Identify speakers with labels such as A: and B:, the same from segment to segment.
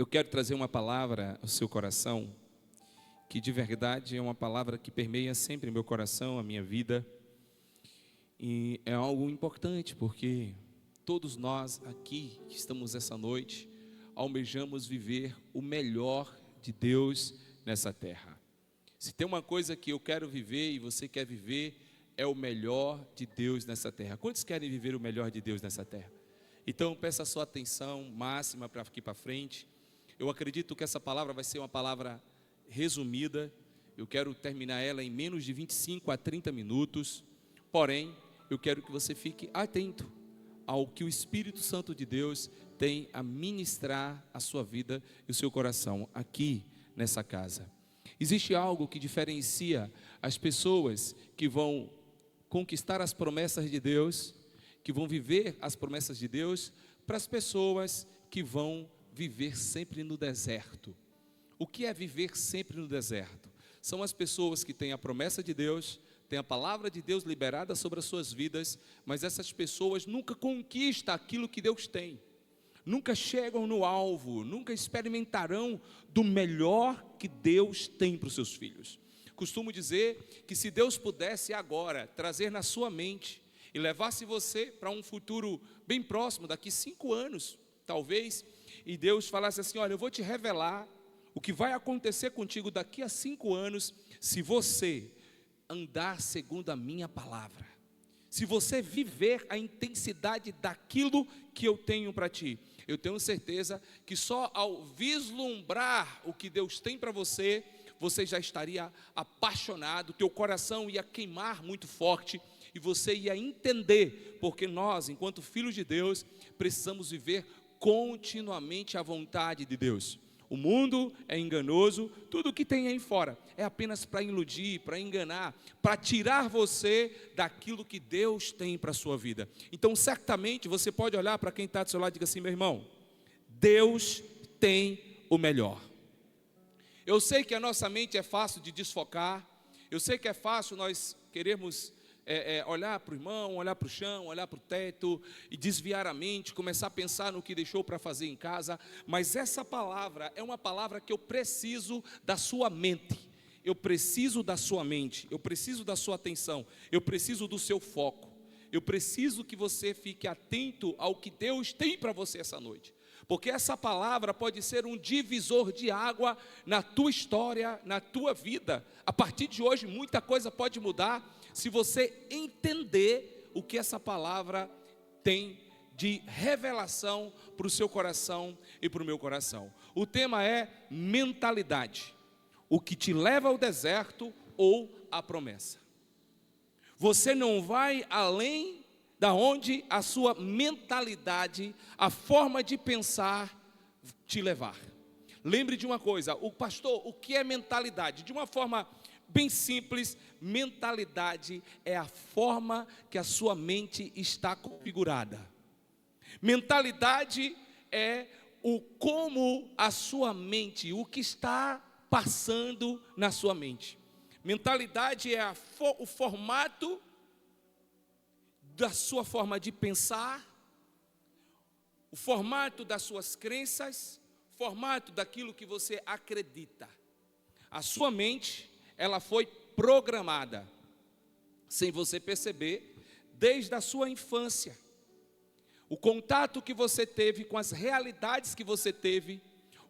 A: Eu quero trazer uma palavra ao seu coração, que de verdade é uma palavra que permeia sempre meu coração, a minha vida. E é algo importante, porque todos nós aqui que estamos essa noite, almejamos viver o melhor de Deus nessa terra. Se tem uma coisa que eu quero viver e você quer viver, é o melhor de Deus nessa terra. Quantos querem viver o melhor de Deus nessa terra? Então peço a sua atenção máxima para aqui para frente. Eu acredito que essa palavra vai ser uma palavra resumida. Eu quero terminar ela em menos de 25 a 30 minutos. Porém, eu quero que você fique atento ao que o Espírito Santo de Deus tem a ministrar a sua vida e o seu coração aqui nessa casa. Existe algo que diferencia as pessoas que vão conquistar as promessas de Deus, que vão viver as promessas de Deus, para as pessoas que vão viver sempre no deserto. O que é viver sempre no deserto? São as pessoas que têm a promessa de Deus, têm a palavra de Deus liberada sobre as suas vidas, mas essas pessoas nunca conquistam aquilo que Deus tem, nunca chegam no alvo, nunca experimentarão do melhor que Deus tem para os seus filhos. Costumo dizer que se Deus pudesse agora trazer na sua mente e levasse você para um futuro bem próximo, daqui 5 anos, talvez, e Deus falasse assim: olha, eu vou te revelar o que vai acontecer contigo daqui a 5 anos, se você andar segundo a minha palavra, se você viver a intensidade daquilo que eu tenho para ti. Eu tenho certeza que só ao vislumbrar o que Deus tem para você, você já estaria apaixonado, teu coração ia queimar muito forte, e você ia entender, porque nós, enquanto filhos de Deus, precisamos viver continuamente a vontade de Deus. O mundo é enganoso, tudo que tem aí fora é apenas para iludir, para enganar, para tirar você daquilo que Deus tem para a sua vida. Então certamente você pode olhar para quem está do seu lado e diga assim: meu irmão, Deus tem o melhor. Eu sei que a nossa mente é fácil de desfocar, eu sei que é fácil nós querermos olhar para o irmão, olhar para o chão, olhar para o teto e desviar a mente, começar a pensar no que deixou para fazer em casa. Mas essa palavra é uma palavra que eu preciso da sua mente, eu preciso da sua mente, eu preciso da sua atenção, eu preciso do seu foco, eu preciso que você fique atento ao que Deus tem para você essa noite, porque essa palavra pode ser um divisor de água na tua história, na tua vida. A partir de hoje muita coisa pode mudar, se você entender o que essa palavra tem de revelação para o seu coração e para o meu coração. O tema é mentalidade, o que te leva ao deserto ou à promessa. Você não vai além da onde a sua mentalidade, a forma de pensar te levar. Lembre de uma coisa, pastor, o que é mentalidade? De uma forma bem simples, mentalidade é a forma que a sua mente está configurada. Mentalidade é o como a sua mente, o que está passando na sua mente. Mentalidade é o formato da sua forma de pensar, o formato das suas crenças, o formato daquilo que você acredita. A sua mente, ela foi programada, sem você perceber, desde a sua infância. O contato que você teve com as realidades que você teve,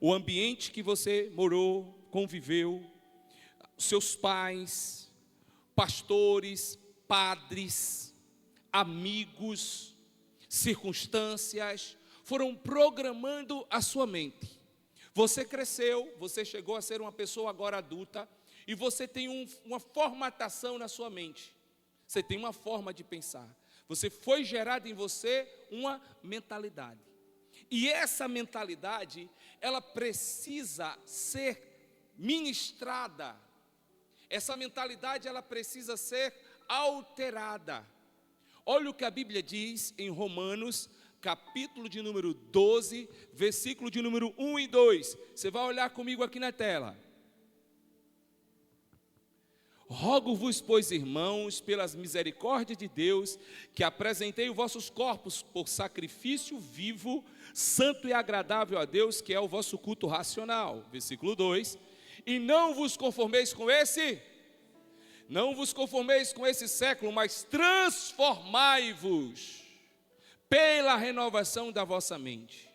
A: o ambiente que você morou, conviveu, seus pais, pastores, padres, amigos, circunstâncias, foram programando a sua mente. Você cresceu, você chegou a ser uma pessoa agora adulta, e você tem uma formatação na sua mente, você tem uma forma de pensar, você foi gerado em você uma mentalidade, e essa mentalidade, ela precisa ser ministrada, essa mentalidade ela precisa ser alterada. Olha o que a Bíblia diz em Romanos, capítulo de número 12, versículo de número 1 e 2, você vai olhar comigo aqui na tela. Rogo-vos, pois, irmãos, pelas misericórdias de Deus, que apresentei os vossos corpos por sacrifício vivo, santo e agradável a Deus, que é o vosso culto racional. Versículo 2. E não vos conformeis com esse século, mas transformai-vos pela renovação da vossa mente,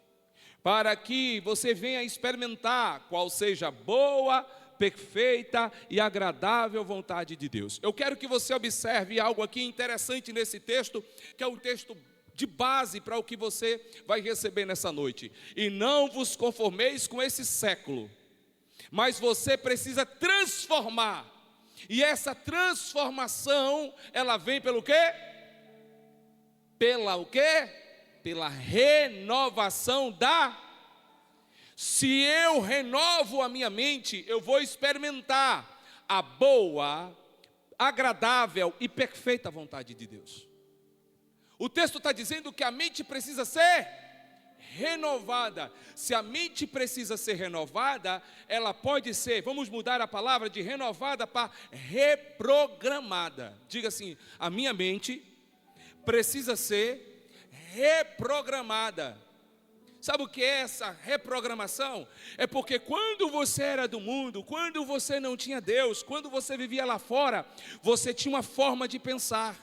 A: para que você venha experimentar qual seja a boa, perfeita e agradável vontade de Deus. Eu quero que você observe algo aqui interessante nesse texto, que é um texto de base para o que você vai receber nessa noite. E não vos conformeis com esse século, mas você precisa transformar. E essa transformação, ela vem pelo quê? Pela o quê? Pela renovação da... Se eu renovo a minha mente, eu vou experimentar a boa, agradável e perfeita vontade de Deus. O texto está dizendo que a mente precisa ser renovada. Se a mente precisa ser renovada, ela pode ser, vamos mudar a palavra de renovada para reprogramada. Diga assim, a minha mente precisa ser reprogramada. Sabe o que é essa reprogramação? É porque quando você era do mundo, quando você não tinha Deus, quando você vivia lá fora, você tinha uma forma de pensar.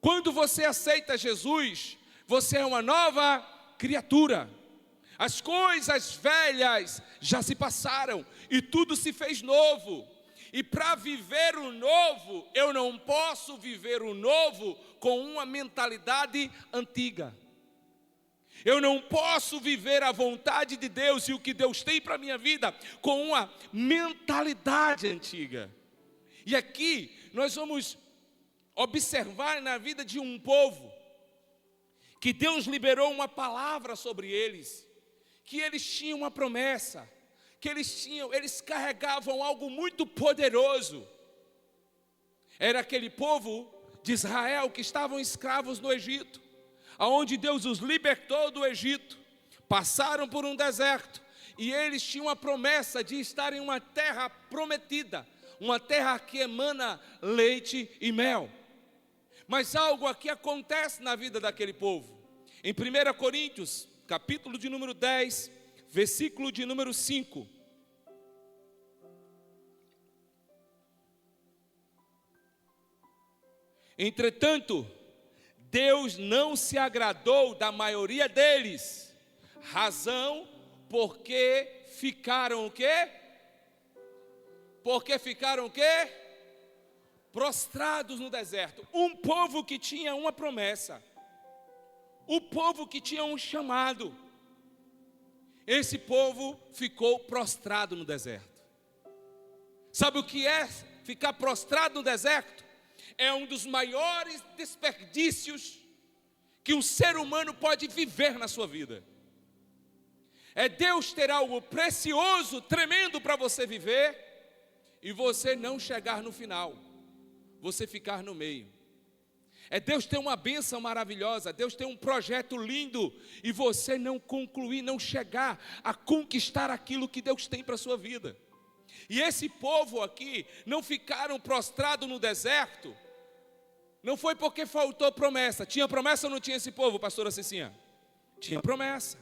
A: Quando você aceita Jesus, você é uma nova criatura. As coisas velhas já se passaram e tudo se fez novo. E para viver o novo, eu não posso viver o novo com uma mentalidade antiga. Eu não posso viver a vontade de Deus e o que Deus tem para a minha vida com uma mentalidade antiga. E aqui nós vamos observar na vida de um povo que Deus liberou uma palavra sobre eles, que eles tinham uma promessa, que eles carregavam algo muito poderoso. Era aquele povo de Israel que estavam escravos no Egito, aonde Deus os libertou do Egito, passaram por um deserto, e eles tinham a promessa de estar em uma terra prometida, uma terra que emana leite e mel. Mas algo aqui acontece na vida daquele povo. Em 1 Coríntios, capítulo de número 10, versículo de número 5. Entretanto, Deus não se agradou da maioria deles, razão porque ficaram o quê? Porque ficaram o quê? Prostrados no deserto. Um povo que tinha uma promessa, o povo que tinha um chamado, esse povo ficou prostrado no deserto. Sabe o que é ficar prostrado no deserto? É um dos maiores desperdícios que um ser humano pode viver na sua vida. É Deus ter algo precioso, tremendo para você viver, e você não chegar no final, você ficar no meio. É Deus ter uma bênção maravilhosa, Deus ter um projeto lindo, e você não concluir, não chegar a conquistar aquilo que Deus tem para a sua vida. E esse povo aqui não ficaram prostrados no deserto, não foi porque faltou promessa. Tinha promessa ou não tinha esse povo, pastora Cicinha? Tinha promessa.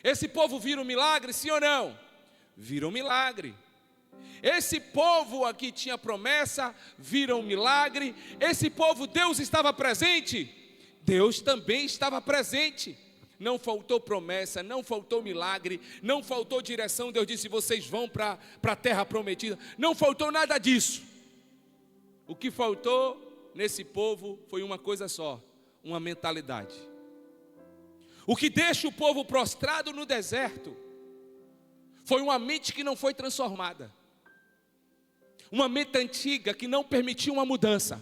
A: Esse povo vira um milagre, sim ou não? Vira um milagre. Esse povo aqui tinha promessa, vira um milagre. Esse povo, Deus estava presente? Deus também estava presente. Não faltou promessa, não faltou milagre, não faltou direção. Deus disse, vocês vão para a terra prometida. Não faltou nada disso. O que faltou nesse povo foi uma coisa só, uma mentalidade. O que deixa o povo prostrado no deserto foi uma mente que não foi transformada, uma mente antiga que não permitiu uma mudança.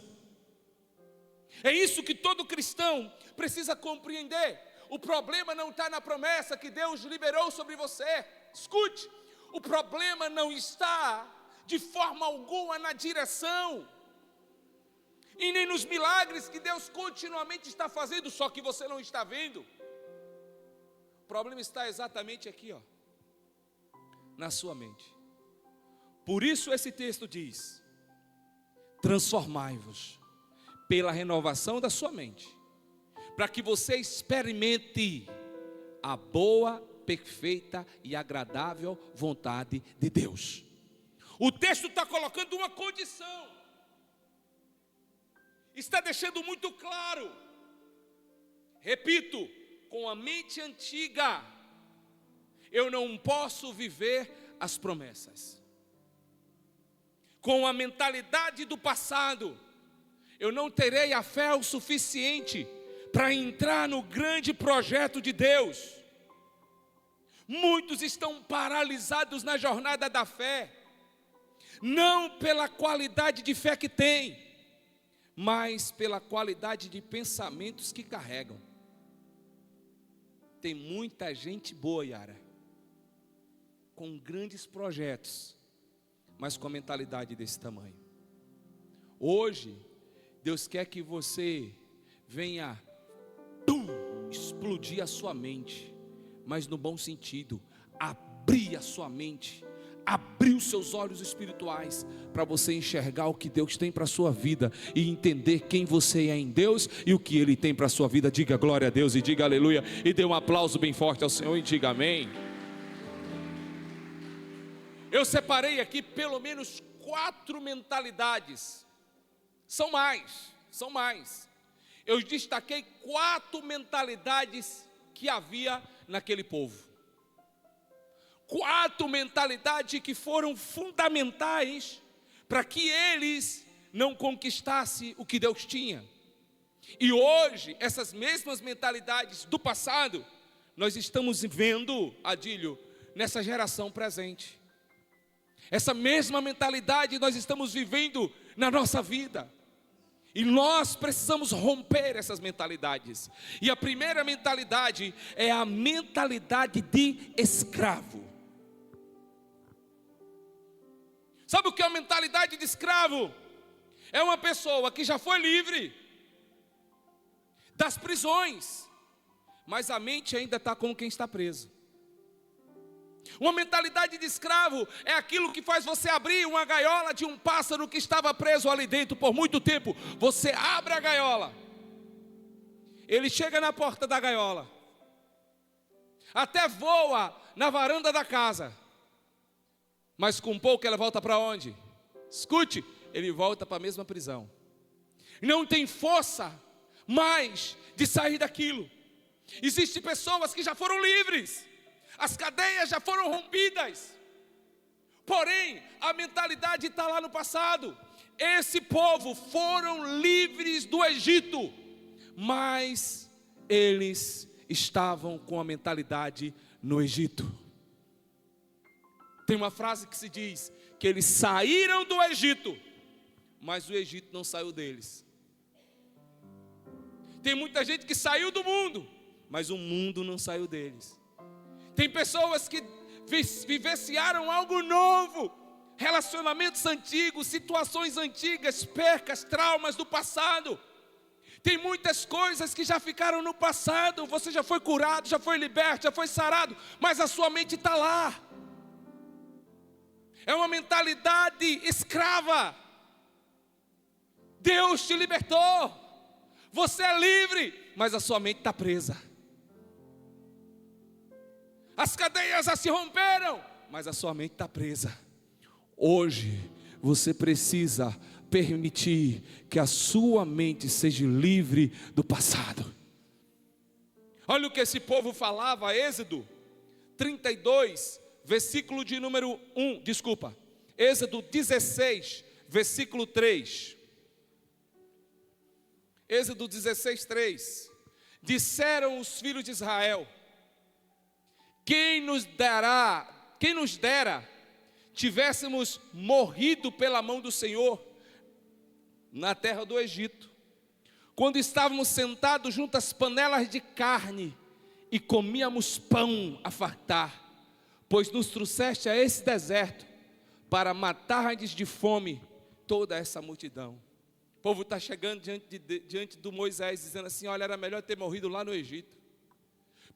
A: É isso que todo cristão precisa compreender. O problema não está na promessa que Deus liberou sobre você. Escute, o problema não está de forma alguma na direção e nem nos milagres que Deus continuamente está fazendo, só que você não está vendo. O problema está exatamente aqui, ó, na sua mente. Por isso esse texto diz: transformai-vos pela renovação da sua mente, para que você experimente a boa, perfeita e agradável vontade de Deus. O texto está colocando uma condição, está deixando muito claro. Repito, com a mente antiga, eu não posso viver as promessas. Com a mentalidade do passado, eu não terei a fé o suficiente para entrar no grande projeto de Deus. Muitos estão paralisados na jornada da fé, não pela qualidade de fé que têm, mas pela qualidade de pensamentos que carregam. Tem muita gente boa, Yara, com grandes projetos, mas com a mentalidade desse tamanho. Hoje, Deus quer que você venha explodir a sua mente, mas no bom sentido, abrir a sua mente, abrir os seus olhos espirituais, para você enxergar o que Deus tem para a sua vida, e entender quem você é em Deus, e o que Ele tem para a sua vida. Diga glória a Deus, e diga aleluia, e dê um aplauso bem forte ao Senhor, e diga amém. Eu separei aqui pelo menos 4 mentalidades, são mais, eu destaquei 4 mentalidades que havia naquele povo, 4 mentalidades que foram fundamentais para que eles não conquistassem o que Deus tinha. E hoje, essas mesmas mentalidades do passado, nós estamos vendo, Adílio, nessa geração presente. Essa mesma mentalidade nós estamos vivendo na nossa vida. E nós precisamos romper essas mentalidades. E a primeira mentalidade é a mentalidade de escravo. Sabe o que é a mentalidade de escravo? É uma pessoa que já foi livre das prisões, mas a mente ainda está como quem está preso. Uma mentalidade de escravo é aquilo que faz você abrir uma gaiola de um pássaro que estava preso ali dentro por muito tempo. Você abre a gaiola, ele chega na porta da gaiola, até voa na varanda da casa, mas com pouco ela volta para onde? Escute, ele volta para a mesma prisão. Não tem força mais de sair daquilo. Existem pessoas que já foram livres, as cadeias já foram rompidas, porém a mentalidade está lá no passado. Esse povo foram livres do Egito, mas eles estavam com a mentalidade no Egito. Tem uma frase que se diz que eles saíram do Egito, mas o Egito não saiu deles. Tem muita gente que saiu do mundo, mas o mundo não saiu deles. Tem pessoas que vivenciaram algo novo, relacionamentos antigos, situações antigas, percas, traumas do passado. Tem muitas coisas que já ficaram no passado. Você já foi curado, já foi liberto, já foi sarado, mas a sua mente está lá. É uma mentalidade escrava. Deus te libertou, você é livre, mas a sua mente está presa. As cadeias já se romperam, mas a sua mente está presa. Hoje você precisa permitir que a sua mente seja livre do passado. Olha o que esse povo falava, Êxodo 32, versículo de número 1, Êxodo 16, versículo 3. Êxodo 16, 3. Disseram os filhos de Israel: quem nos dera, tivéssemos morrido pela mão do Senhor na terra do Egito, quando estávamos sentados junto às panelas de carne e comíamos pão a fartar, pois nos trouxeste a esse deserto para matar-lhes de fome toda essa multidão. O povo está chegando diante do Moisés, dizendo assim: olha, era melhor ter morrido lá no Egito.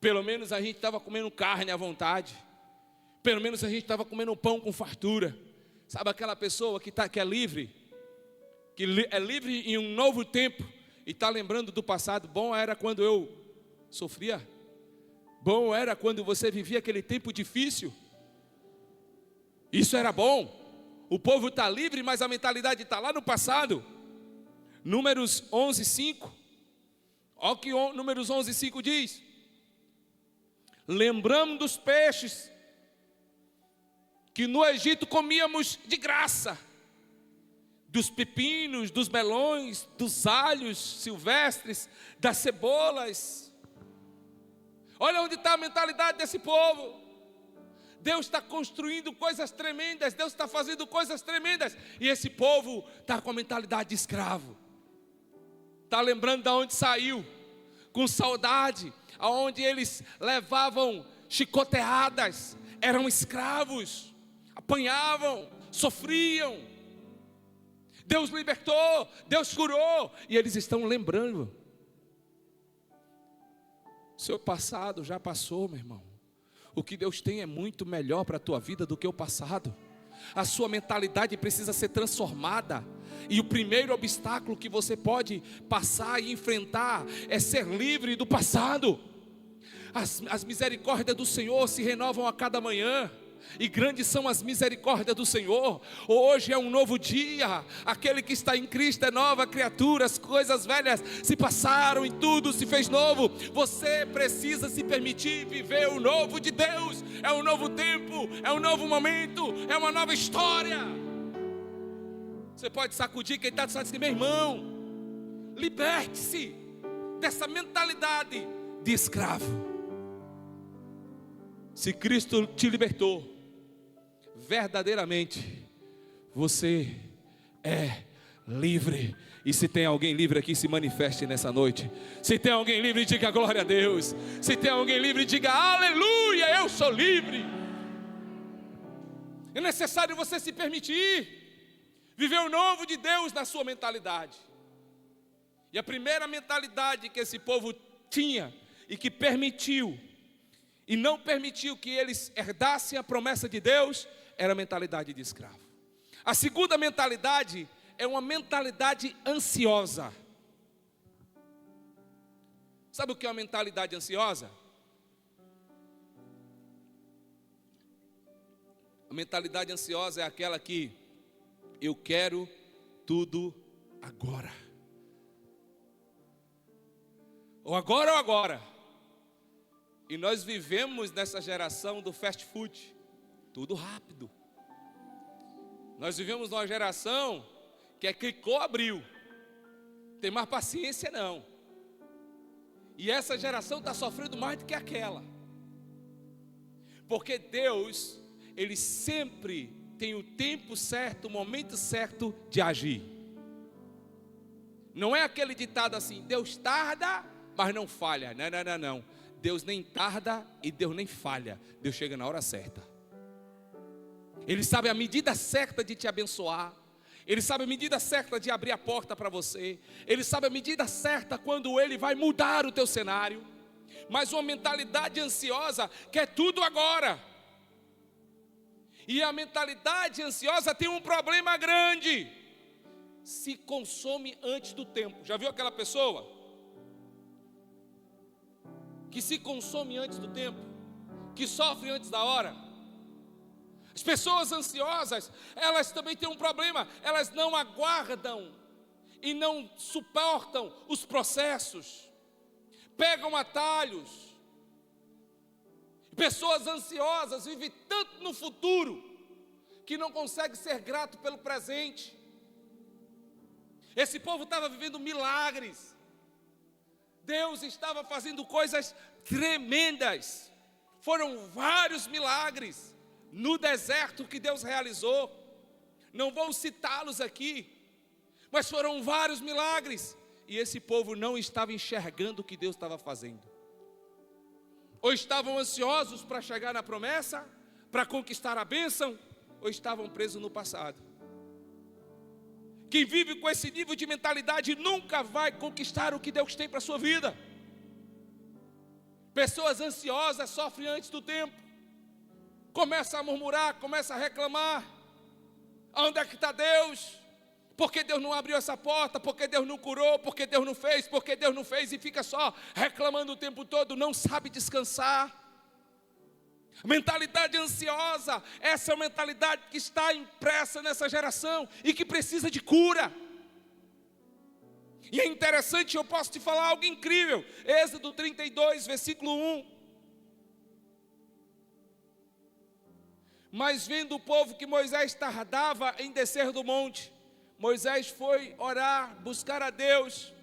A: Pelo menos a gente estava comendo carne à vontade. Pelo menos a gente estava comendo pão com fartura. Sabe aquela pessoa que é livre, é livre em um novo tempo e está lembrando do passado? Bom era quando eu sofria, bom era quando você vivia aquele tempo difícil. Isso era bom. O povo está livre, mas a mentalidade está lá no passado. Números 11:5. Olha o que Números 11:5 diz: lembramos dos peixes que no Egito comíamos de graça, dos pepinos, dos melões, dos alhos silvestres, das cebolas. Olha onde está a mentalidade desse povo. Deus está construindo coisas tremendas, Deus está fazendo coisas tremendas, e esse povo está com a mentalidade de escravo. Está lembrando de onde saiu, com saudade, aonde eles levavam chicoteadas, eram escravos, apanhavam, sofriam. Deus libertou, Deus curou, e eles estão lembrando. Seu passado já passou, meu irmão. O que Deus tem é muito melhor para a tua vida do que o passado. A sua mentalidade precisa ser transformada. E o primeiro obstáculo que você pode passar e enfrentar é ser livre do passado. As misericórdias do Senhor se renovam a cada manhã, e grandes são as misericórdias do Senhor. Hoje é um novo dia. Aquele que está em Cristo é nova criatura. As coisas velhas se passaram e tudo se fez novo. Você precisa se permitir viver o novo de Deus. É um novo tempo, é um novo momento, é uma nova história. Você pode sacudir quem está dizendo assim: meu irmão, liberte-se dessa mentalidade de escravo. Se Cristo te libertou, verdadeiramente você é livre. E se tem alguém livre aqui, se manifeste nessa noite. Se tem alguém livre, diga glória a Deus. Se tem alguém livre, diga aleluia, eu sou livre. É necessário você se permitir viver o novo de Deus na sua mentalidade. E a primeira mentalidade que esse povo tinha e que permitiu e não permitiu que eles herdassem a promessa de Deus era a mentalidade de escravo. A segunda mentalidade é uma mentalidade ansiosa. Sabe o que é uma mentalidade ansiosa? A mentalidade ansiosa é aquela que eu quero tudo agora. Ou agora ou agora. E nós vivemos nessa geração do fast food, tudo rápido. Nós vivemos numa geração que é clicou, abriu, tem mais paciência não. E essa geração está sofrendo mais do que aquela. Porque Deus, Ele sempre tem o tempo certo, o momento certo de agir. Não é aquele ditado assim: Deus tarda, mas não falha. Não. Deus nem tarda e Deus nem falha. Deus chega na hora certa. Ele sabe a medida certa de te abençoar. Ele sabe a medida certa de abrir a porta para você. Ele sabe a medida certa quando Ele vai mudar o teu cenário. Mas uma mentalidade ansiosa quer tudo agora. E a mentalidade ansiosa tem um problema grande: se consome antes do tempo. Já viu aquela pessoa que se consome antes do tempo, que sofre antes da hora? As pessoas ansiosas, elas também têm um problema: elas não aguardam e não suportam os processos, pegam atalhos. Pessoas ansiosas vivem tanto no futuro que não conseguem ser grato pelo presente. Esse povo estava vivendo milagres. Deus estava fazendo coisas tremendas. Foram vários milagres no deserto que Deus realizou. Não vou citá-los aqui, mas foram vários milagres. E esse povo não estava enxergando o que Deus estava fazendo. Ou estavam ansiosos para chegar na promessa, para conquistar a bênção, ou estavam presos no passado. Quem vive com esse nível de mentalidade nunca vai conquistar o que Deus tem para a sua vida. Pessoas ansiosas sofrem antes do tempo. Começa a murmurar, começa a reclamar. Onde é que está Deus? Por que Deus não abriu essa porta? Por que Deus não curou? Por que Deus não fez? Por que Deus não fez? E fica só reclamando o tempo todo, não sabe descansar. Mentalidade ansiosa, essa é a mentalidade que está impressa nessa geração e que precisa de cura. E é interessante, eu posso te falar algo incrível. Êxodo 32, versículo 1. Mas vendo o povo que Moisés tardava em descer do monte, Moisés foi orar, buscar a Deus.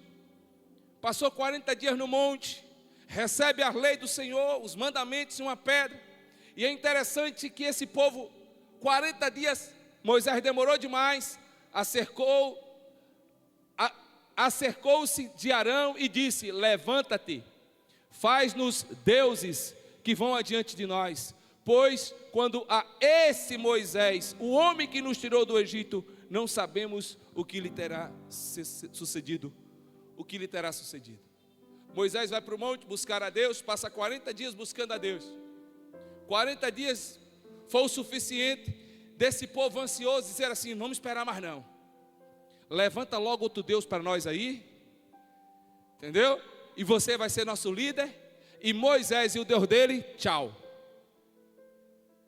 A: Passou 40 dias no monte, recebe a lei do Senhor, os mandamentos e uma pedra. E é interessante que esse povo, 40 dias, Moisés demorou demais, acercou-se de Arão e disse: levanta-te, faz-nos deuses que vão adiante de nós. Pois quando a esse Moisés, o homem que nos tirou do Egito, não sabemos o que lhe terá sucedido. O que lhe terá sucedido. Moisés vai para o monte buscar a Deus, passa 40 dias buscando a Deus. 40 dias foi o suficiente desse povo ansioso dizer assim: vamos esperar mais não. Levanta logo outro Deus para nós aí. Entendeu? E você vai ser nosso líder. E Moisés e o Deus dele, tchau.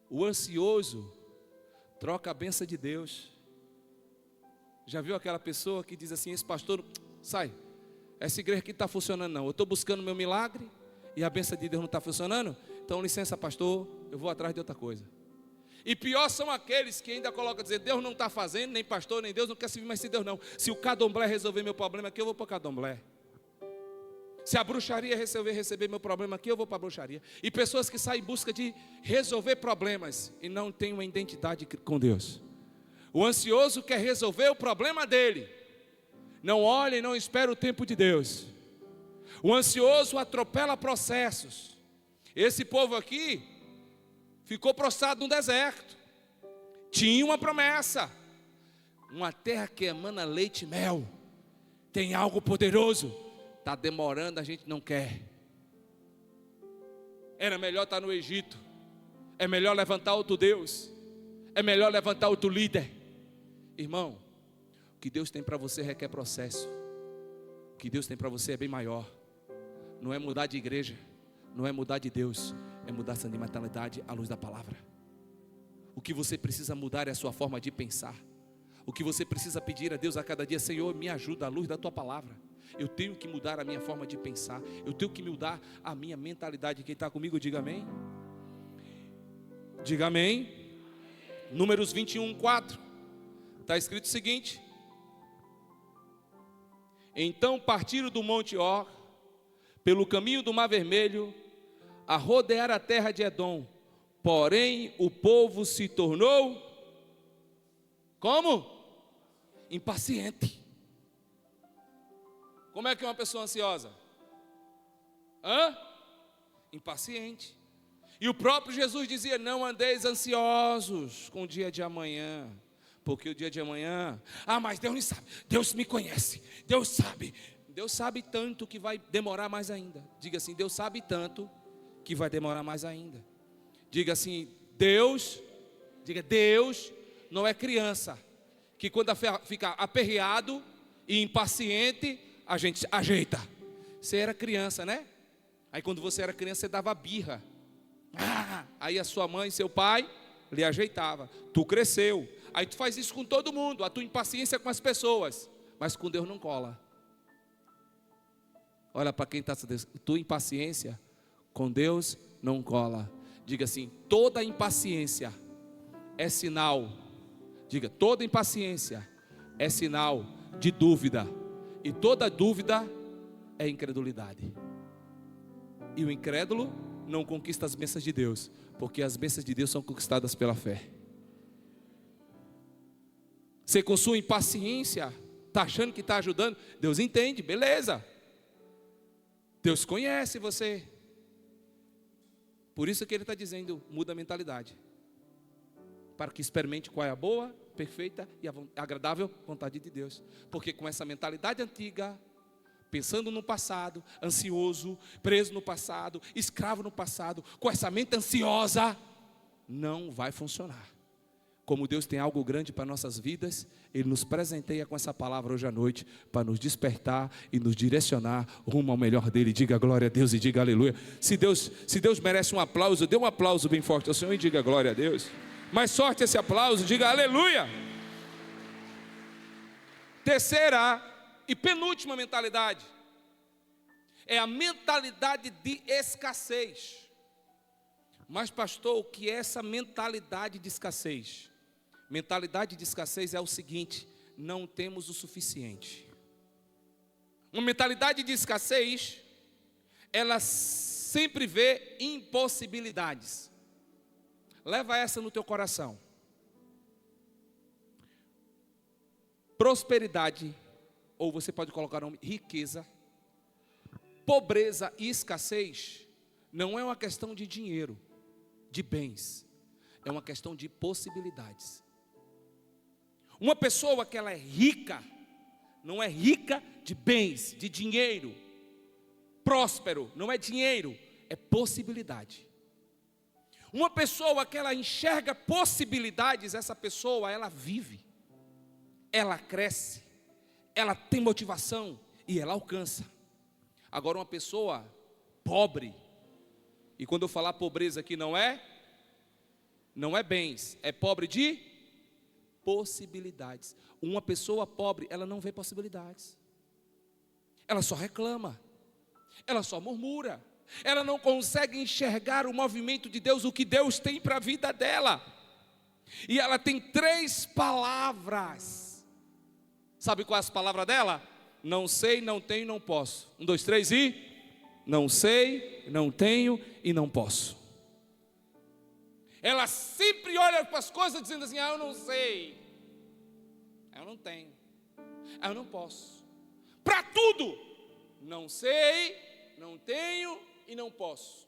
A: O ansioso troca a bênção de Deus. Já viu aquela pessoa que diz assim: esse pastor, sai, essa igreja aqui não está funcionando não. Eu estou buscando meu milagre e a bênção de Deus não está funcionando. Então licença pastor, eu vou atrás de outra coisa. E pior são aqueles que ainda colocam dizer: Deus não está fazendo, nem pastor, nem Deus não quer servir mais se Deus não. Se o candomblé resolver meu problema aqui, eu vou para o candomblé. Se a bruxaria receber meu problema aqui, eu vou para a bruxaria. E pessoas que saem em busca de resolver problemas e não têm uma identidade com Deus. O ansioso quer resolver o problema dele. Não olha e não espera o tempo de Deus. O ansioso atropela processos. Esse povo aqui ficou prostrado no deserto. Tinha uma promessa. Uma terra que emana leite e mel. Tem algo poderoso. Está demorando, a gente não quer. Era melhor estar no Egito. É melhor levantar outro Deus. É melhor levantar outro líder. Irmão, o que Deus tem para você requer processo. O que Deus tem para você é bem maior. Não é mudar de igreja, não é mudar de Deus, é mudar essa mentalidade à luz da palavra. O que você precisa mudar é a sua forma de pensar. O que você precisa pedir a Deus a cada dia: Senhor, me ajuda à luz da tua palavra. Eu tenho que mudar a minha forma de pensar. Eu tenho que mudar a minha mentalidade. Quem está comigo, diga amém. Diga amém. Números 21, 4. Está escrito o seguinte: então partiram do Monte Or, pelo caminho do Mar Vermelho, a rodear a terra de Edom. Porém o povo se tornou como? Impaciente. Como é que é uma pessoa ansiosa? Impaciente. E o próprio Jesus dizia: não andeis ansiosos com o dia de amanhã, porque o dia de amanhã, mas Deus não sabe, Deus me conhece, Deus sabe tanto que vai demorar mais ainda. Diga assim: Deus sabe tanto que vai demorar mais ainda. Diga assim: Deus não é criança, que quando fica aperreado e impaciente, a gente ajeita. Você era criança, né? Aí quando você era criança, você dava birra. Aí a sua mãe e seu pai lhe ajeitava. Tu cresceu. Aí tu faz isso com todo mundo. A tua impaciência com as pessoas, mas com Deus não cola. Olha para quem está dizendo: tua impaciência com Deus não cola. Diga assim: toda impaciência é sinal. Diga: toda impaciência é sinal de dúvida. E toda dúvida é incredulidade. E o incrédulo não conquista as bênçãos de Deus, porque as bênçãos de Deus são conquistadas pela fé. Você com sua impaciência está achando que está ajudando. Deus entende, beleza. Deus conhece você. Por isso que Ele está dizendo: muda a mentalidade, para que experimente qual é a boa, perfeita e agradável vontade de Deus. Porque com essa mentalidade antiga, pensando no passado, ansioso, preso no passado, escravo no passado, com essa mente ansiosa, não vai funcionar. Como Deus tem algo grande para nossas vidas, Ele nos presenteia com essa palavra hoje à noite, para nos despertar e nos direcionar rumo ao melhor dEle. Diga glória a Deus e diga aleluia. Se Deus merece um aplauso, dê um aplauso bem forte ao Senhor e diga glória a Deus. Mais forte esse aplauso, diga aleluia. Terceira e penúltima mentalidade é a mentalidade de escassez. Mas pastor, o que é essa mentalidade de escassez? Mentalidade de escassez é o seguinte: não temos o suficiente. Uma mentalidade de escassez, ela sempre vê impossibilidades. Leva essa no teu coração. Prosperidade, ou você pode colocar o nome riqueza, pobreza e escassez, não é uma questão de dinheiro, de bens, é uma questão de possibilidades. Uma pessoa que ela é rica, não é rica de bens, de dinheiro. Próspero, não é dinheiro, é possibilidade. Uma pessoa que ela enxerga possibilidades, essa pessoa, ela vive, ela cresce, ela tem motivação e ela alcança. Agora uma pessoa pobre, e quando eu falar pobreza aqui não é bens, é pobre de possibilidades. Uma pessoa pobre, ela não vê possibilidades, ela só reclama, ela só murmura, ela não consegue enxergar o movimento de Deus, o que Deus tem para a vida dela. E ela tem 3 palavras. Sabe qual é as palavras dela? Não sei, não tenho, não posso. 1, 2, 3 e não sei, não tenho e não posso. Ela sempre olha para as coisas dizendo assim: eu não sei, eu não tenho, eu não posso. Para tudo, não sei, não tenho e não posso.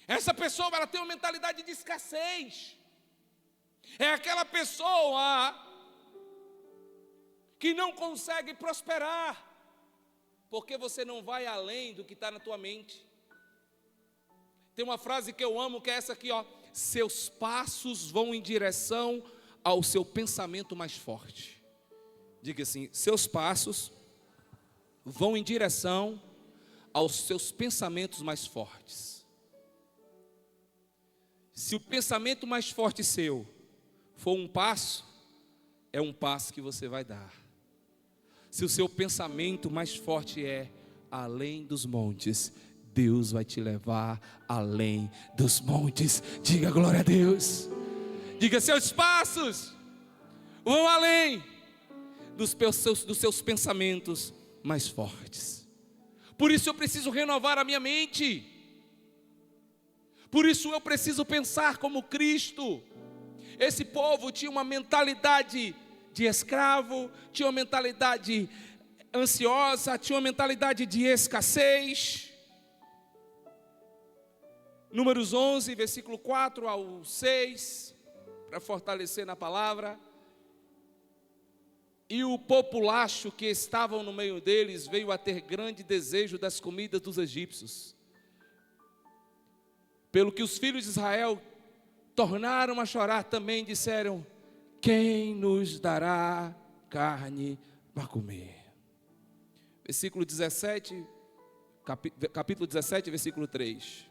A: Essa pessoa, ela tem uma mentalidade de escassez. É aquela pessoa que não consegue prosperar, porque você não vai além do que está na tua mente. Tem uma frase que eu amo, que é essa aqui, ó: seus passos vão em direção ao seu pensamento mais forte. Diga assim: seus passos vão em direção aos seus pensamentos mais fortes. Se o pensamento mais forte seu for um passo, é um passo que você vai dar. Se o seu pensamento mais forte é além dos montes, Deus vai te levar além dos montes. Diga glória a Deus. Diga: seus passos vão além dos seus pensamentos mais fortes. Por isso eu preciso renovar a minha mente. Por isso eu preciso pensar como Cristo. Esse povo tinha uma mentalidade de escravo, tinha uma mentalidade ansiosa, tinha uma mentalidade de escassez. Números 11, versículo 4 ao 6, para fortalecer na palavra. E o populacho que estavam no meio deles veio a ter grande desejo das comidas dos egípcios, pelo que os filhos de Israel tornaram a chorar também, disseram: quem nos dará carne para comer? Versículo 17, capítulo 17, versículo 3.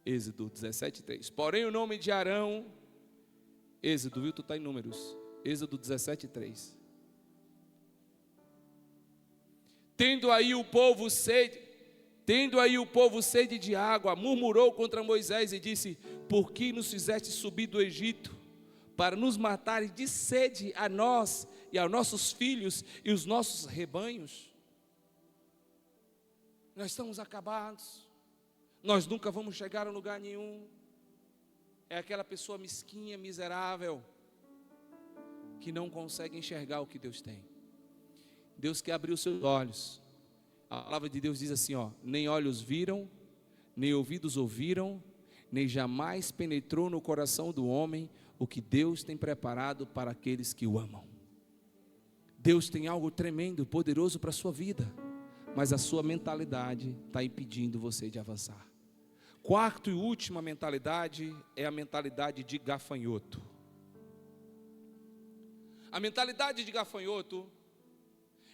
A: Êxodo 17, 3. Porém o nome de Arão, Êxodo, viu? Tu está em Números. Êxodo 17, 3. Tendo aí o povo sede de água, murmurou contra Moisés e disse: por que nos fizeste subir do Egito, para nos matar de sede a nós e aos nossos filhos e os nossos rebanhos? Nós estamos acabados, nós nunca vamos chegar a lugar nenhum. É aquela pessoa mesquinha, miserável, que não consegue enxergar o que Deus tem. Deus quer abrir os seus olhos. A palavra de Deus diz assim, ó: nem olhos viram, nem ouvidos ouviram, nem jamais penetrou no coração do homem o que Deus tem preparado para aqueles que o amam. Deus tem algo tremendo, poderoso para a sua vida, mas a sua mentalidade está impedindo você de avançar. Quarto e última mentalidade é a mentalidade de gafanhoto. A mentalidade de gafanhoto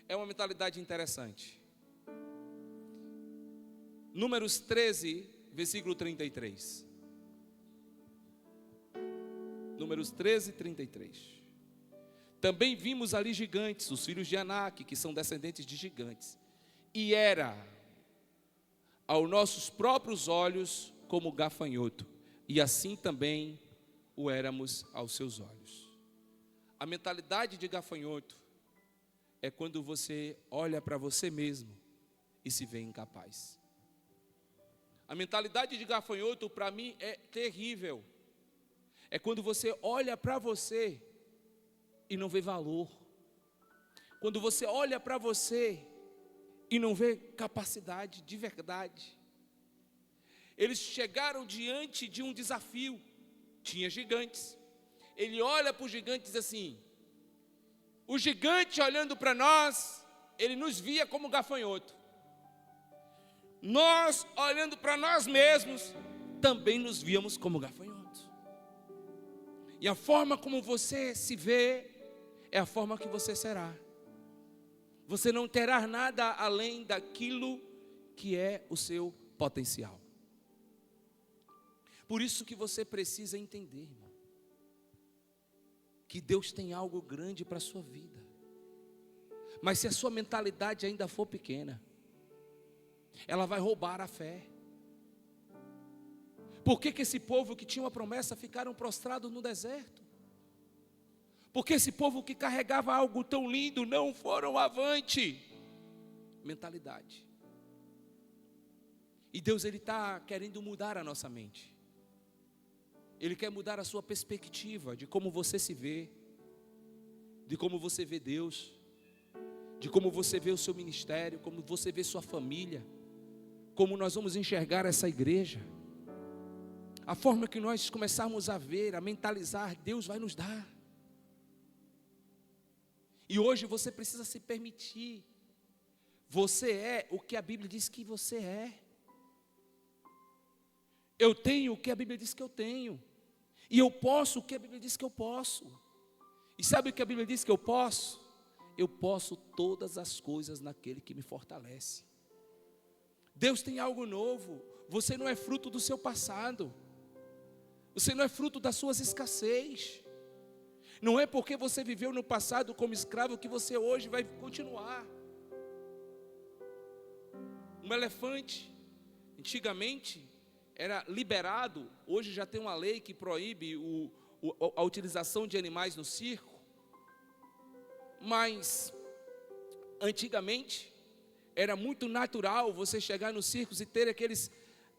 A: é uma mentalidade interessante. Números 13, versículo 33. Números 13, 33. Também vimos ali gigantes, os filhos de Anak, que são descendentes de gigantes. E era, aos nossos próprios olhos, como gafanhoto. E assim também o éramos aos seus olhos. A mentalidade de gafanhoto é quando você olha para você mesmo e se vê incapaz. A mentalidade de gafanhoto, para mim, é terrível. É quando você olha para você e não vê valor. Quando você olha para você e não vê capacidade de verdade. Eles chegaram diante de um desafio. Tinha gigantes. Ele olha para o gigante e diz assim: o gigante olhando para nós, ele nos via como gafanhoto. Nós olhando para nós mesmos, também nos víamos como gafanhoto. E a forma como você se vê, é a forma que você será. Você não terá nada além daquilo que é o seu potencial. Por isso que você precisa entender, irmão, que Deus tem algo grande para a sua vida. Mas se a sua mentalidade ainda for pequena, ela vai roubar a fé. Por que esse povo que tinha uma promessa ficaram prostrados no deserto? Porque esse povo que carregava algo tão lindo não foram avante? Mentalidade. E Deus, Ele está querendo mudar a nossa mente. Ele quer mudar a sua perspectiva de como você se vê, de como você vê Deus, de como você vê o seu ministério, como você vê sua família, como nós vamos enxergar essa igreja. A forma que nós começarmos a ver, a mentalizar, Deus vai nos dar. E hoje você precisa se permitir. Você é o que a Bíblia diz que você é. Eu tenho o que a Bíblia diz que eu tenho. E eu posso o que a Bíblia diz que eu posso. E sabe o que a Bíblia diz que eu posso? Eu posso todas as coisas naquele que me fortalece. Deus tem algo novo. Você não é fruto do seu passado. Você não é fruto das suas escassez. Não é porque você viveu no passado como escravo que você hoje vai continuar. Um elefante, antigamente, era liberado. Hoje já tem uma lei que proíbe a utilização de animais no circo. Mas, antigamente, era muito natural você chegar nos circos e ter aqueles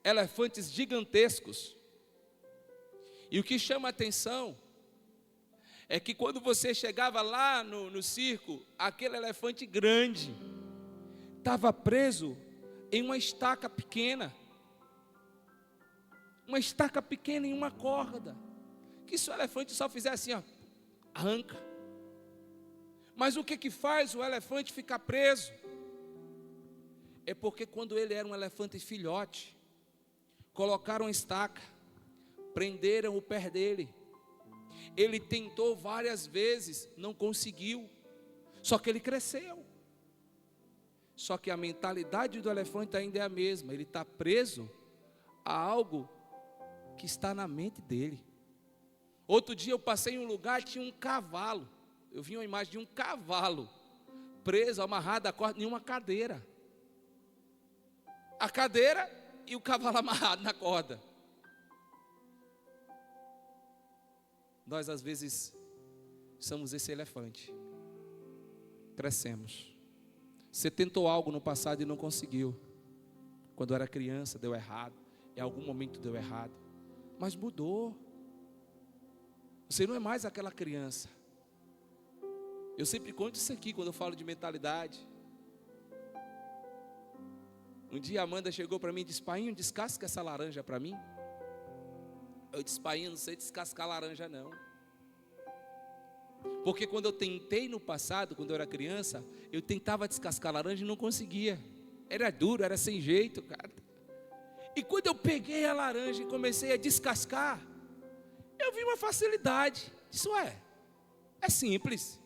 A: elefantes gigantescos. E o que chama a atenção é que quando você chegava lá no circo, aquele elefante grande estava preso em uma estaca pequena. Uma estaca pequena em uma corda. Que se o elefante só fizer assim, ó, arranca. Mas o que faz o elefante ficar preso? É porque quando ele era um elefante filhote, colocaram a estaca, prenderam o pé dele. Ele tentou várias vezes, não conseguiu. Só que ele cresceu. Só que a mentalidade do elefante ainda é a mesma. Ele está preso a algo que está na mente dele. Outro dia eu passei em um lugar, tinha um cavalo. Eu vi uma imagem de um cavalo preso, amarrado a corda em uma cadeira. A cadeira e o cavalo amarrado na corda. Nós às vezes somos esse elefante. Crescemos. Você tentou algo no passado e não conseguiu. Quando era criança deu errado. Em algum momento deu errado. Mas mudou. Você não é mais aquela criança. Eu sempre conto isso aqui quando eu falo de mentalidade. Um dia a Amanda chegou para mim e disse: Painho, descasca essa laranja para mim. Eu disse: Painho, não sei descascar laranja não. Porque quando eu tentei no passado, quando eu era criança, eu tentava descascar laranja e não conseguia. Era duro, era sem jeito, cara. E quando eu peguei a laranja e comecei a descascar, eu vi uma facilidade. Isso é simples.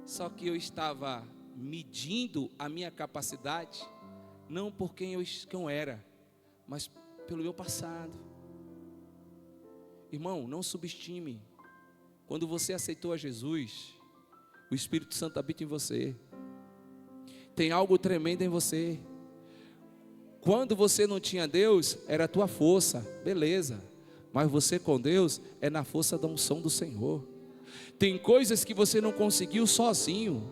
A: Só que eu estava medindo a minha capacidade, não por quem eu era, mas pelo meu passado. Irmão, não subestime. Quando você aceitou a Jesus, o Espírito Santo habita em você. Tem algo tremendo em você. Quando você não tinha Deus, era a tua força, beleza. Mas você com Deus é na força da unção do Senhor. Tem coisas que você não conseguiu sozinho,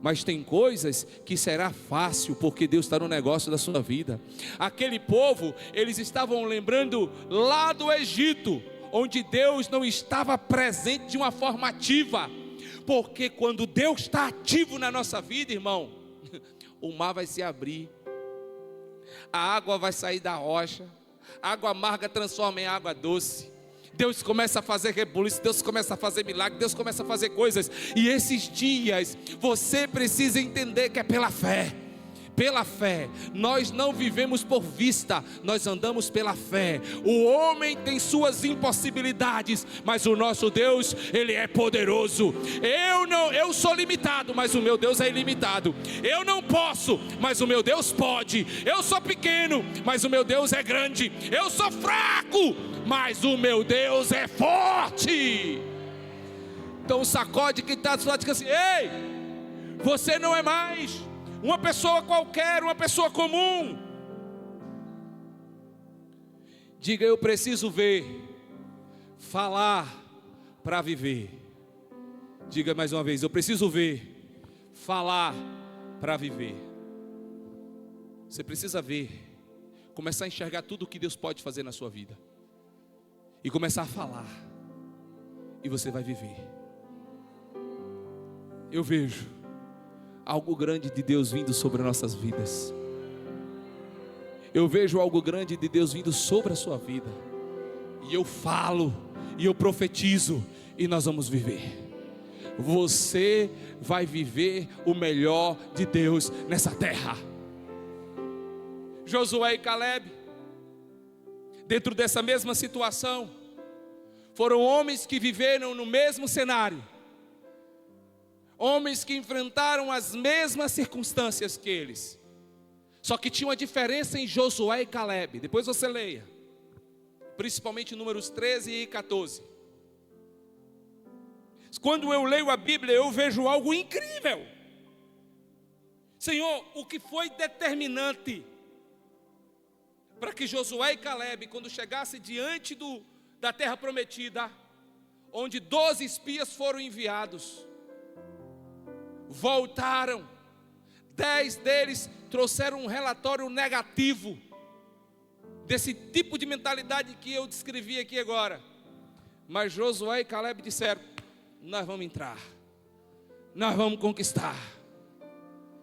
A: mas tem coisas que será fácil, porque Deus está no negócio da sua vida. Aquele povo, eles estavam lembrando lá do Egito, onde Deus não estava presente de uma forma ativa. Porque quando Deus está ativo na nossa vida, irmão, o mar vai se abrir, a água vai sair da rocha, a água amarga transforma em água doce. Deus começa a fazer rebuliço, Deus começa a fazer milagre, Deus começa a fazer coisas. E esses dias, você precisa entender que é pela fé. Pela fé, nós não vivemos por vista, nós andamos pela fé. O homem tem suas impossibilidades, mas o nosso Deus, Ele é poderoso. Eu sou limitado, mas o meu Deus é ilimitado. Eu não posso, mas o meu Deus pode. Eu sou pequeno, mas o meu Deus é grande. Eu sou fraco, mas o meu Deus é forte. Então sacode quem está do seu lado e diz assim: ei, você não é mais uma pessoa qualquer, uma pessoa comum. Diga: eu preciso ver, falar para viver. Diga mais uma vez: eu preciso ver, falar para viver. Você precisa ver, começar a enxergar tudo o que Deus pode fazer na sua vida, e começar a falar, e você vai viver. Eu vejo algo grande de Deus vindo sobre nossas vidas. Eu vejo algo grande de Deus vindo sobre a sua vida. E eu falo, e eu profetizo, e nós vamos viver. Você vai viver o melhor de Deus nessa terra. Josué e Caleb, dentro dessa mesma situação, foram homens que viveram no mesmo cenário. Homens que enfrentaram as mesmas circunstâncias que eles. Só que tinha uma diferença em Josué e Caleb. Depois você leia, principalmente Números 13 e 14. Quando eu leio a Bíblia, eu vejo algo incrível. Senhor, o que foi determinante para que Josué e Caleb, quando chegasse diante da terra prometida, onde 12 espias foram enviados, voltaram, 10 deles trouxeram um relatório negativo, desse tipo de mentalidade que eu descrevi aqui agora. Mas Josué e Caleb disseram: nós vamos entrar, nós vamos conquistar.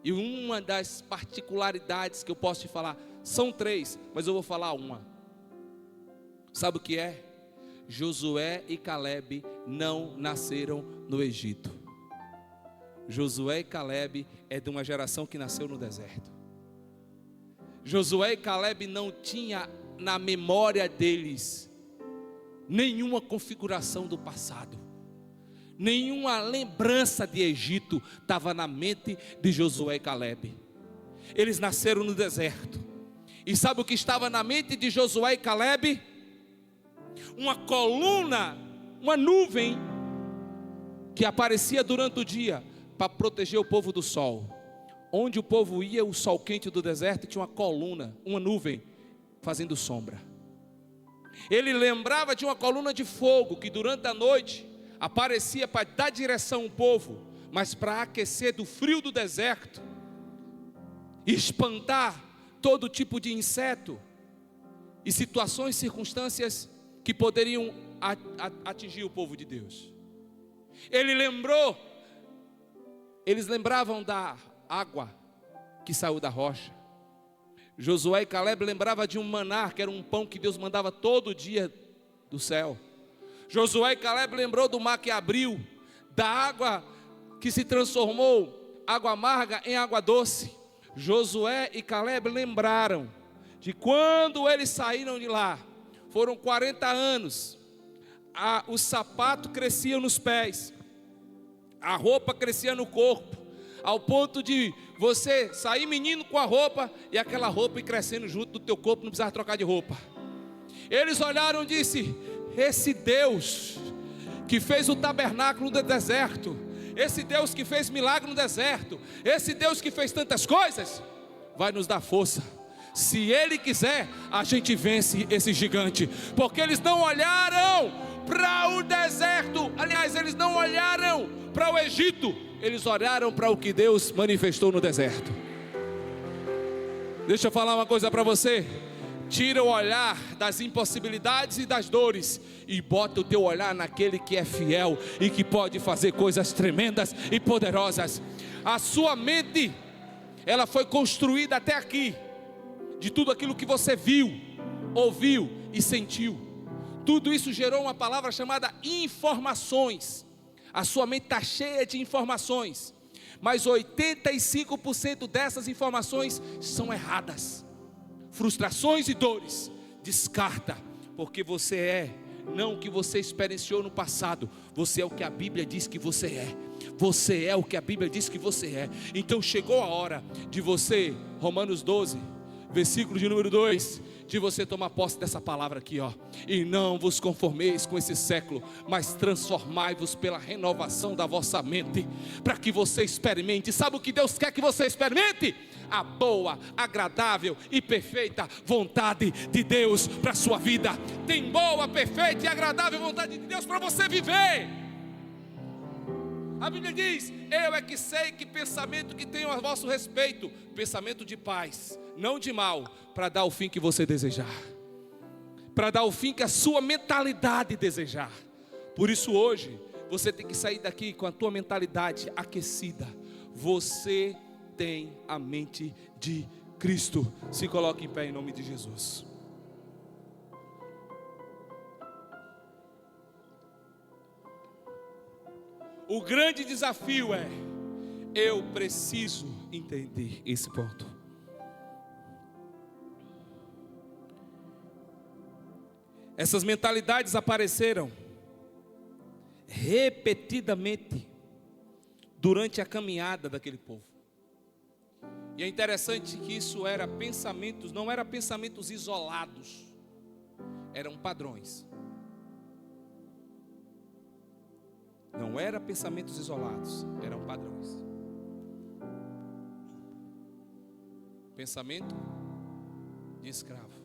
A: E uma das particularidades que eu posso te falar, são 3, mas eu vou falar uma. Sabe o que é? Josué e Caleb não nasceram no Egito. Josué e Caleb é de uma geração que nasceu no deserto. Josué e Caleb não tinha na memória deles nenhuma configuração do passado, nenhuma lembrança de Egito estava na mente de Josué e Caleb. Eles nasceram no deserto. E sabe o que estava na mente de Josué e Caleb? Uma coluna, uma nuvem que aparecia durante o dia para proteger o povo do sol. Onde o povo ia, o sol quente do deserto, tinha uma coluna, uma nuvem fazendo sombra. Ele lembrava de uma coluna de fogo que durante a noite aparecia para dar direção ao povo, mas para aquecer do frio do deserto, espantar todo tipo de inseto e situações, circunstâncias que poderiam atingir o povo de Deus. Eles lembravam da água que saiu da rocha. Josué e Caleb lembravam de um maná, que era um pão que Deus mandava todo dia do céu. Josué e Caleb lembrou do mar que abriu, da água que se transformou água amarga em água doce. Josué e Caleb lembraram de quando eles saíram de lá, foram 40 anos, o sapato crescia nos pés, a roupa crescia no corpo, ao ponto de você sair menino com a roupa e aquela roupa ir crescendo junto do teu corpo, não precisava trocar de roupa. Eles olharam e disse: esse Deus que fez o tabernáculo no deserto, esse Deus que fez milagre no deserto, esse Deus que fez tantas coisas, vai nos dar força. Se Ele quiser, a gente vence esse gigante. Porque eles não olharam para o deserto, aliás, eles não olharam para o Egito, eles olharam para o que Deus manifestou no deserto. Deixa eu falar uma coisa para você. Tira o olhar das impossibilidades e das dores e bota o teu olhar naquele que é fiel e que pode fazer coisas tremendas e poderosas. A sua mente, ela foi construída até aqui, de tudo aquilo que você viu, ouviu e sentiu. Tudo isso gerou uma palavra chamada informações. A sua mente está cheia de informações, mas 85% dessas informações são erradas. Frustrações e dores, descarta, porque você é não o que você experienciou no passado, você é o que a Bíblia diz que você é. Você é o que a Bíblia diz que você é. Então chegou a hora de você, Romanos 12, versículo de número 2, de você tomar posse dessa palavra aqui, ó. E não vos conformeis com esse século, mas transformai-vos pela renovação da vossa mente, para que você experimente. Sabe o que Deus quer que você experimente? A boa, agradável e perfeita vontade de Deus para a sua vida. Tem boa, perfeita e agradável vontade de Deus para você viver. A Bíblia diz: eu é que sei que pensamento que tenho a vosso respeito, pensamento de paz, não de mal, para dar o fim que você desejar, para dar o fim que a sua mentalidade desejar. Por isso hoje, você tem que sair daqui com a tua mentalidade aquecida. Você tem a mente de Cristo. Se coloque em pé em nome de Jesus. O grande desafio é: eu preciso entender esse ponto. Essas mentalidades apareceram repetidamente durante a caminhada daquele povo. E é interessante que isso era pensamentos, não eram pensamentos isolados, eram padrões. Não eram pensamentos isolados, eram padrões. Pensamento de escravo,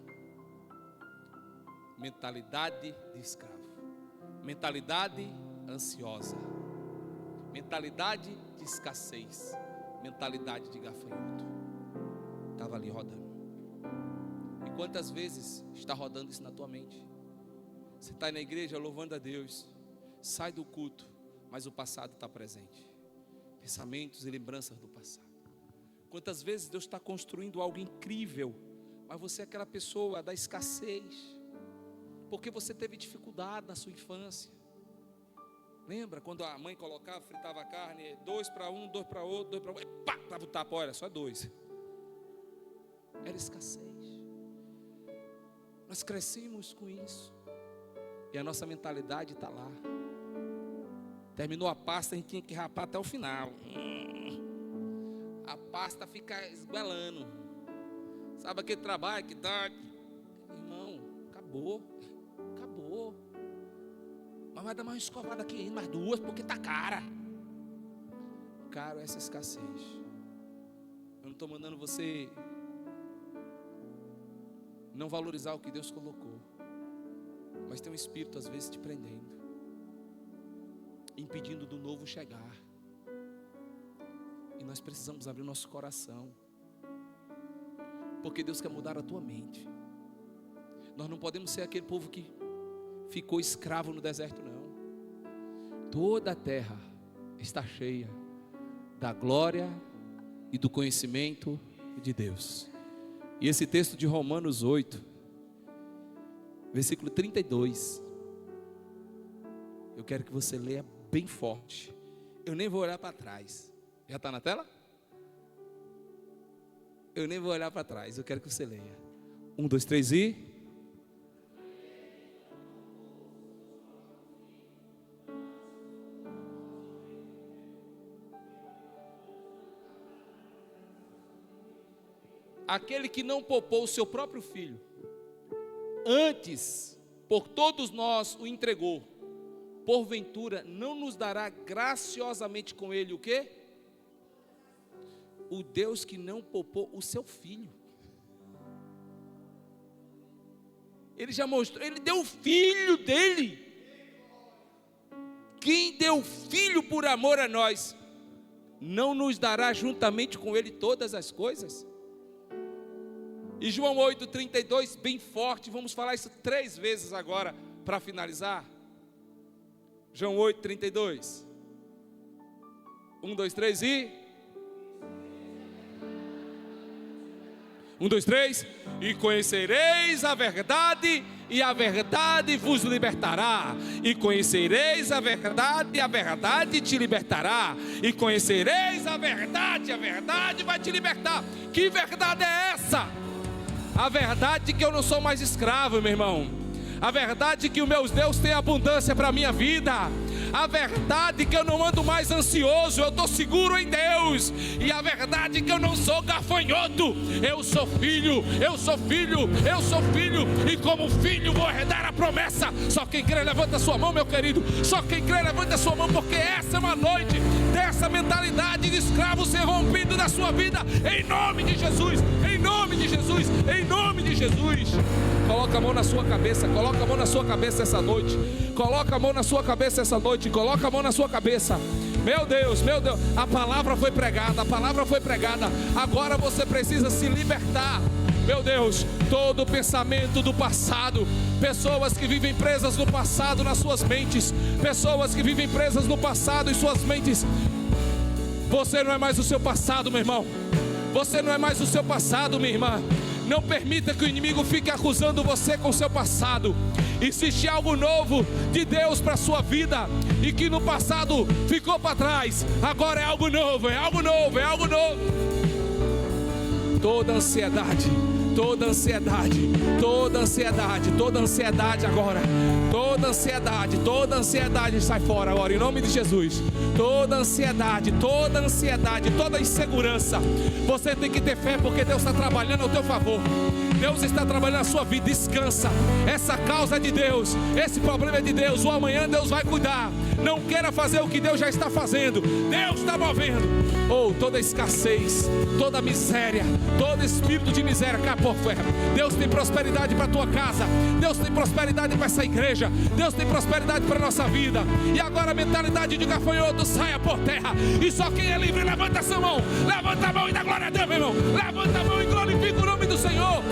A: mentalidade de escravo, mentalidade ansiosa, mentalidade de escassez, mentalidade de gafanhoto. Estava ali rodando. E quantas vezes está rodando isso na tua mente? Você está na igreja louvando a Deus, sai do culto, mas o passado está presente. Pensamentos e lembranças do passado. Quantas vezes Deus está construindo algo incrível, mas você é aquela pessoa da escassez, porque você teve dificuldade na sua infância. Lembra quando a mãe colocava, fritava a carne, 2 para um, 2 para outro, 2 para outro, e pá, dava o tapa, olha, só 2. Era escassez. Nós crescemos com isso, e a nossa mentalidade está lá. Terminou a pasta, a gente tinha que rapar até o final. A pasta fica esguelando. Sabe aquele trabalho que dá? Irmão, acabou. Mas vai dar mais uma escovada aqui ainda, mais 2, porque está cara. Caro essa escassez. Eu não estou mandando você não valorizar o que Deus colocou, mas tem um espírito às vezes te prendendo, impedindo do novo chegar. E nós precisamos abrir o nosso coração, porque Deus quer mudar a tua mente. Nós não podemos ser aquele povo que ficou escravo no deserto, não. Toda a terra está cheia da glória e do conhecimento de Deus. E esse texto de Romanos 8, versículo 32, eu quero que você leia bem forte. Eu nem vou olhar para trás. Já está na tela? Eu nem vou olhar para trás, eu quero que você leia. Um, dois, três e... Aquele que não poupou o seu próprio filho, antes, por todos nós o entregou, porventura não nos dará graciosamente com ele o quê? O Deus que não poupou o seu filho. Ele já mostrou, ele deu o filho dele. Quem deu o filho por amor a nós, não nos dará juntamente com ele todas as coisas? E João 8,32, bem forte, vamos falar isso 3 vezes agora, para finalizar. João 8,32. 1, 2, 3 e... 1, 2, 3. E conhecereis a verdade, e a verdade vos libertará. E conhecereis a verdade te libertará. E conhecereis a verdade vai te libertar. Que verdade é essa? A verdade que eu não sou mais escravo, meu irmão. A verdade que o meu Deus tem abundância para a minha vida. A verdade que eu não ando mais ansioso, eu estou seguro em Deus. E a verdade que eu não sou gafanhoto, eu sou filho, eu sou filho, eu sou filho. E como filho vou herdar a promessa. Só quem crê levanta a sua mão, meu querido. Só quem crê levanta a sua mão, porque essa é uma noite dessa mentalidade de escravo ser rompido da sua vida. Em nome de Jesus, em nome de Jesus, em nome de Jesus. Coloca a mão na sua cabeça, coloca a mão na sua cabeça essa noite. Coloca a mão na sua cabeça essa noite. Coloca a mão na sua cabeça. Meu Deus, a palavra foi pregada, a palavra foi pregada. Agora você precisa se libertar. Meu Deus, todo pensamento do passado, pessoas que vivem presas no passado nas suas mentes, pessoas que vivem presas no passado em suas mentes. Você não é mais o seu passado, meu irmão. Você não é mais o seu passado, minha irmã. Não permita que o inimigo fique acusando você com o seu passado. Existe algo novo de Deus para a sua vida, e que no passado ficou para trás, agora é algo novo, é algo novo, é algo novo. Toda ansiedade agora, toda ansiedade sai fora agora, em nome de Jesus. Toda ansiedade, toda insegurança, você tem que ter fé, porque Deus está trabalhando ao teu favor. Deus está trabalhando a sua vida, descansa. Essa causa é de Deus, esse problema é de Deus. O amanhã Deus vai cuidar. Não queira fazer o que Deus já está fazendo, Deus está movendo. Toda escassez, toda miséria, todo espírito de miséria cai por terra. Deus tem prosperidade para a tua casa, Deus tem prosperidade para essa igreja, Deus tem prosperidade para a nossa vida. E agora a mentalidade de gafanhoto saia por terra. E só quem é livre levanta a sua mão, levanta a mão e dá glória a Deus, meu irmão. Levanta a mão e glorifica o nome do Senhor.